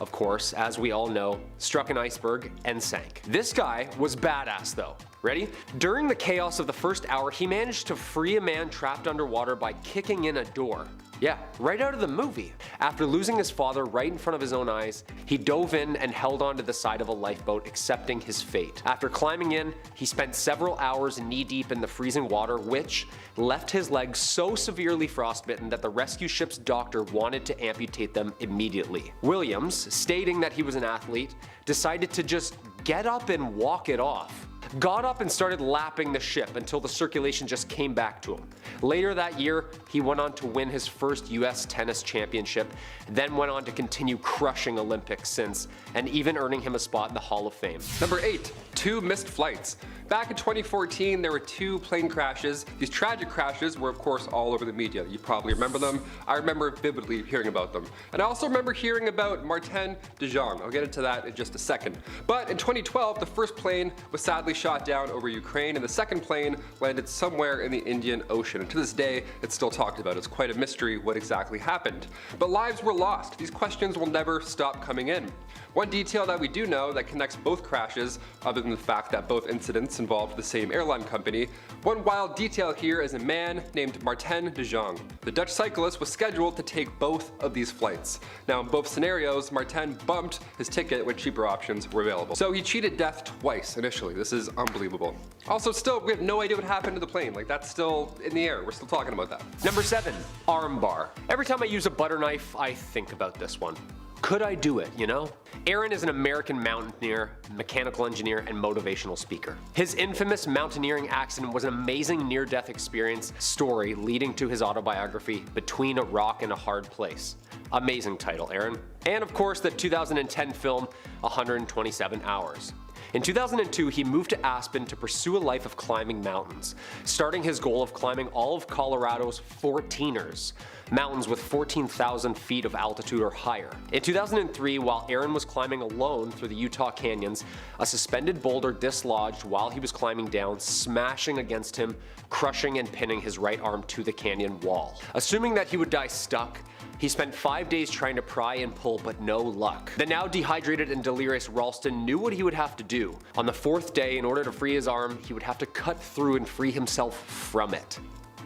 of course, as we all know, struck an iceberg and sank. This guy was badass though. Ready? During the chaos of the first hour, he managed to free a man trapped underwater by kicking in a door. Yeah, right out of the movie. After losing his father right in front of his own eyes, he dove in and held onto the side of a lifeboat, accepting his fate. After climbing in, he spent several hours knee-deep in the freezing water, which left his legs so severely frostbitten that the rescue ship's doctor wanted to amputate them immediately. Williams, stating that he was an athlete, decided to just get up and walk it off. Got up and started lapping the ship until the circulation just came back to him. Later that year, he went on to win his first US tennis championship, then went on to continue crushing Olympics since, and even earning him a spot in the Hall of Fame. Number 8. 2 missed flights. Back in 2014, there were 2 plane crashes. These tragic crashes were of course all over the media. You probably remember them. I remember vividly hearing about them. And I also remember hearing about Martin de Jong. I'll get into that in just a second. But in 2012, the first plane was sadly shot down over Ukraine, and the second plane landed somewhere in the Indian Ocean. And to this day, it's still talked about. It's quite a mystery what exactly happened. But lives were lost. These questions will never stop coming in. One detail that we do know that connects both crashes, other than the fact that both incidents involved the same airline company, one wild detail here is a man named Martin de Jong. The Dutch cyclist was scheduled to take both of these flights. Now in both scenarios, Martin bumped his ticket when cheaper options were available. So he cheated death twice initially. This is unbelievable. Also still, we have no idea what happened to the plane. Like that's still in the air. We're still talking about that. Number 7. Armbar. Every time I use a butter knife, I think about this one. Could I do it, you know? Aaron is an American mountaineer, mechanical engineer, and motivational speaker. His infamous mountaineering accident was an amazing near-death experience story leading to his autobiography, Between a Rock and a Hard Place. Amazing title, Aaron. And of course the 2010 film, 127 Hours. In 2002, he moved to Aspen to pursue a life of climbing mountains, starting his goal of climbing all of Colorado's 14ers, mountains with 14,000 feet of altitude or higher. In 2003, while Aaron was climbing alone through the Utah canyons, a suspended boulder dislodged while he was climbing down, smashing against him, crushing and pinning his right arm to the canyon wall. Assuming that he would die stuck, he spent 5 days trying to pry and pull, but no luck. The now dehydrated and delirious Ralston knew what he would have to do. On the 4th day, in order to free his arm, he would have to cut through and free himself from it.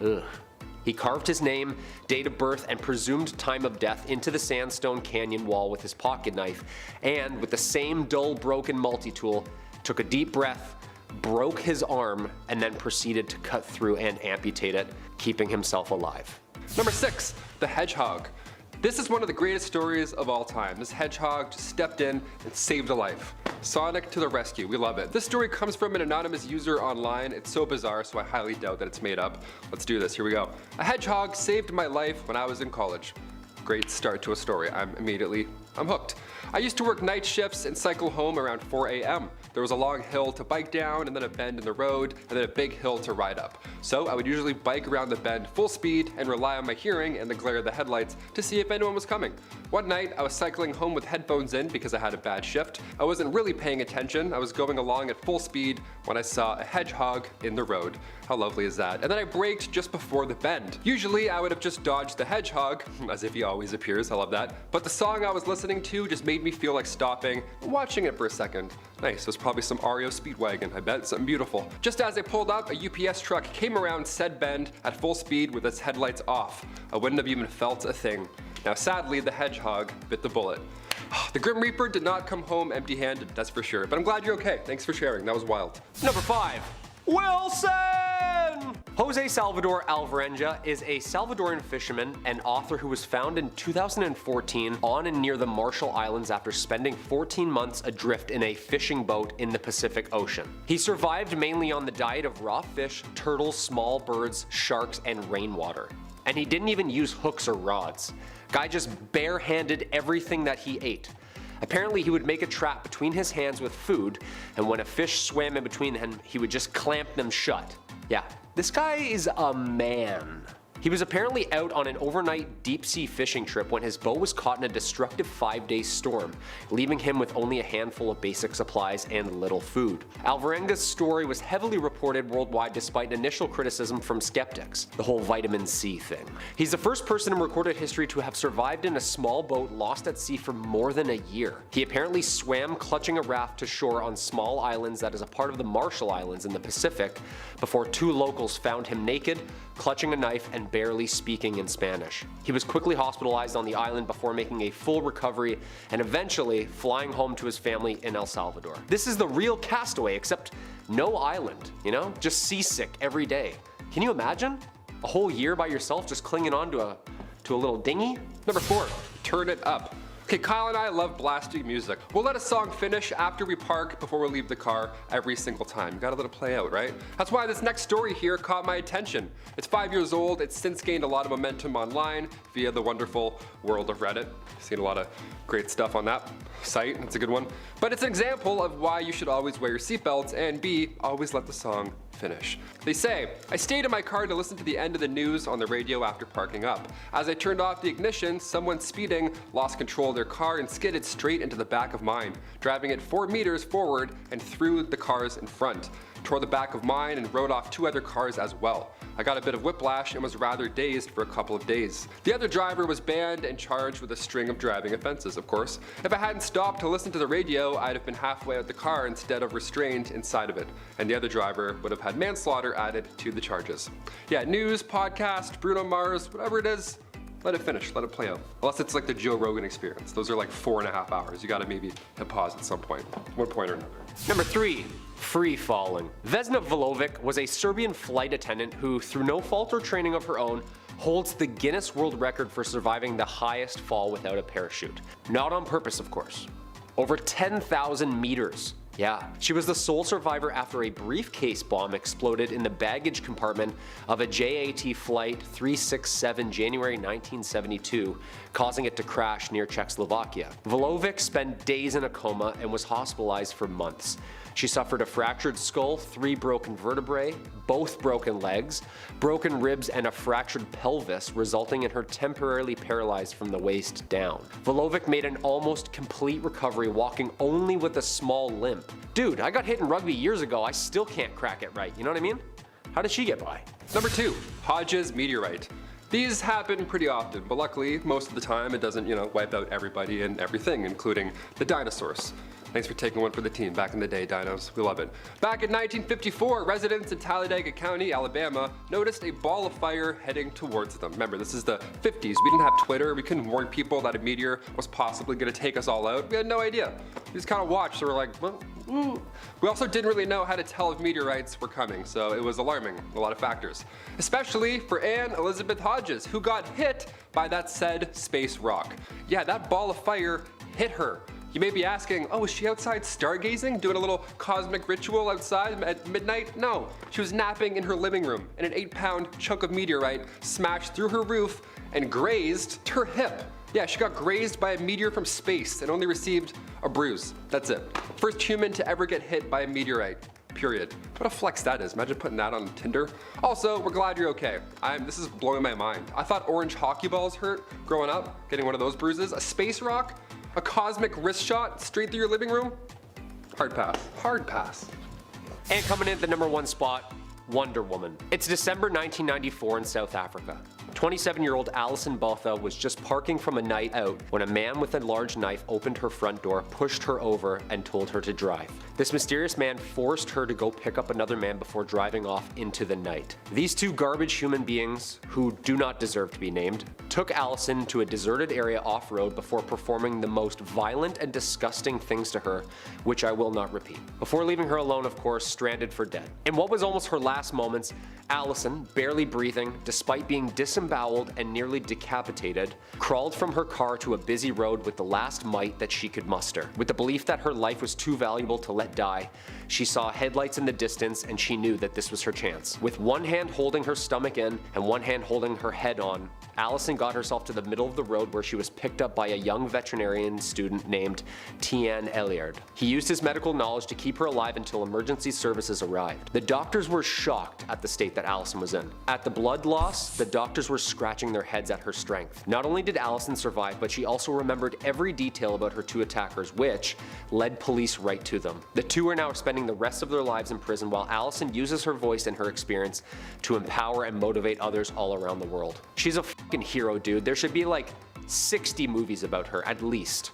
Ugh. He carved his name, date of birth, and presumed time of death into the sandstone canyon wall with his pocket knife, and with the same dull, broken multi-tool, took a deep breath, broke his arm, and then proceeded to cut through and amputate it, keeping himself alive. Number 6. The Hedgehog. This is one of the greatest stories of all time. This hedgehog just stepped in and saved a life. Sonic to the rescue, we love it. This story comes from an anonymous user online. It's so bizarre, so I highly doubt that it's made up. Let's do this, here we go. A hedgehog saved my life when I was in college. Great start to a story. I'm hooked. I used to work night shifts and cycle home around 4 a.m. There was a long hill to bike down, and then a bend in the road, and then a big hill to ride up. So I would usually bike around the bend full speed and rely on my hearing and the glare of the headlights to see if anyone was coming. One night, I was cycling home with headphones in because I had a bad shift. I wasn't really paying attention. I was going along at full speed when I saw a hedgehog in the road. How lovely is that? And then I braked just before the bend. Usually, I would have just dodged the hedgehog, as if he always appears, I love that. But the song I was listening to just made me feel like stopping and watching it for a second. Nice, it was probably some REO Speedwagon, I bet, something beautiful. Just as I pulled up, a UPS truck came around said bend at full speed with its headlights off. I wouldn't have even felt a thing. Now sadly, the hedgehog bit the bullet. The Grim Reaper did not come home empty-handed, that's for sure, but I'm glad you're okay. Thanks for sharing, that was wild. Number 5. Wilson! Jose Salvador Alvarenga is a Salvadoran fisherman and author who was found in 2014 on and near the Marshall Islands after spending 14 months adrift in a fishing boat in the Pacific Ocean. He survived mainly on the diet of raw fish, turtles, small birds, sharks, and rainwater. And he didn't even use hooks or rods. Guy just barehanded everything that he ate. Apparently he would make a trap between his hands with food, and when a fish swam in between them, he would just clamp them shut. Yeah, this guy is a man. He was apparently out on an overnight deep-sea fishing trip when his boat was caught in a destructive 5-day storm, leaving him with only a handful of basic supplies and little food. Alvarenga's story was heavily reported worldwide despite initial criticism from skeptics, the whole vitamin C thing. He's the first person in recorded history to have survived in a small boat lost at sea for more than a year. He apparently swam clutching a raft to shore on small islands that is a part of the Marshall Islands in the Pacific before 2 locals found him naked, clutching a knife and barely speaking in Spanish. He was quickly hospitalized on the island before making a full recovery and eventually flying home to his family in El Salvador. This is the real Castaway, except no island, you know? Just seasick every day. Can you imagine? A whole year by yourself just clinging on to a little dinghy? Number 4, turn it up. Okay, Kyle and I love blasting music. We'll let a song finish after we park before we leave the car every single time. You gotta let it play out, right? That's why this next story here caught my attention. It's 5 years old. It's since gained a lot of momentum online via the wonderful world of Reddit. Seen a lot of great stuff on that site. It's a good one. But it's an example of why you should always wear your seatbelts and B, always let the song finish. They say, I stayed in my car to listen to the end of the news on the radio after parking up. As I turned off the ignition, someone speeding lost control of their car and skidded straight into the back of mine, driving it 4 meters forward and through the cars in front. Tore the back of mine and rode off 2 other cars as well. I got a bit of whiplash and was rather dazed for a couple of days. The other driver was banned and charged with a string of driving offenses, of course. If I hadn't stopped to listen to the radio, I'd have been halfway out the car instead of restrained inside of it, and the other driver would have had manslaughter added to the charges. Yeah, news, podcast, Bruno Mars, whatever it is, let it finish, let it play out. Unless it's like the Joe Rogan experience. Those are like 4.5 hours. You gotta maybe hit pause at some point, one point or another. Number 3. Free falling. Vesna Vulovic was a Serbian flight attendant who, through no fault or training of her own, holds the Guinness World Record for surviving the highest fall without a parachute. Not on purpose, of course. Over 10,000 meters. Yeah, she was the sole survivor after a briefcase bomb exploded in the baggage compartment of a JAT Flight 367 January 1972, causing it to crash near Czechoslovakia. Vulovic spent days in a coma and was hospitalized for months. She suffered a fractured skull, 3 broken vertebrae, both broken legs, broken ribs, and a fractured pelvis, resulting in her temporarily paralyzed from the waist down. Vulovic made an almost complete recovery, walking only with a small limp. Dude, I got hit in rugby years ago, I still can't crack it right, you know what I mean? How did she get by? Number 2, Hodge's meteorite. These happen pretty often, but luckily, most of the time it doesn't, wipe out everybody and everything, including the dinosaurs. Thanks for taking one for the team. Back in the day, dinos. We love it. Back in 1954, residents in Talladega County, Alabama, noticed a ball of fire heading towards them. Remember, this is the 50s. We didn't have Twitter. We couldn't warn people that a meteor was possibly going to take us all out. We had no idea. We just kind of watched. So we're like, well, We also didn't really know how to tell if meteorites were coming, so it was alarming. A lot of factors. Especially for Anne Elizabeth Hodges, who got hit by that said space rock. Yeah, that ball of fire hit her. You may be asking, oh, was she outside stargazing, doing a little cosmic ritual outside at midnight? No, she was napping in her living room, and an 8-pound chunk of meteorite smashed through her roof and grazed her hip. Yeah, she got grazed by a meteor from space and only received a bruise. That's it. First human to ever get hit by a meteorite. Period. What a flex that is. Imagine putting that on Tinder. Also, we're glad you're okay. This is blowing my mind. I thought orange hockey balls hurt growing up, getting one of those bruises. A space rock? A cosmic wrist shot straight through your living room? Hard pass. Hard pass. And coming in at the #1 spot, Wonder Woman. It's December 1994 in South Africa. 27-year-old Alison Botha was just parking from a night out when a man with a large knife opened her front door, pushed her over, and told her to drive. This mysterious man forced her to go pick up another man before driving off into the night. These two garbage human beings, who do not deserve to be named, took Alison to a deserted area off-road before performing the most violent and disgusting things to her, which I will not repeat. Before leaving her alone, of course, stranded for dead. In what was almost her last moments, Alison, barely breathing, despite being disemboweled disemboweled and nearly decapitated, crawled from her car to a busy road with the last might that she could muster. With the belief that her life was too valuable to let die, she saw headlights in the distance and she knew that this was her chance. With one hand holding her stomach in and one hand holding her head on, Allison got herself to the middle of the road where she was picked up by a young veterinarian student named Tian Eliard. He used his medical knowledge to keep her alive until emergency services arrived. The doctors were shocked at the state that Allison was in. At the blood loss, the doctors were scratching their heads at her strength. Not only did Allison survive, but she also remembered every detail about her two attackers, which led police right to them. The two are now spending the rest of their lives in prison while Allison uses her voice and her experience to empower and motivate others all around the world. She's a fucking hero, dude. There should be like 60 movies about her, at least.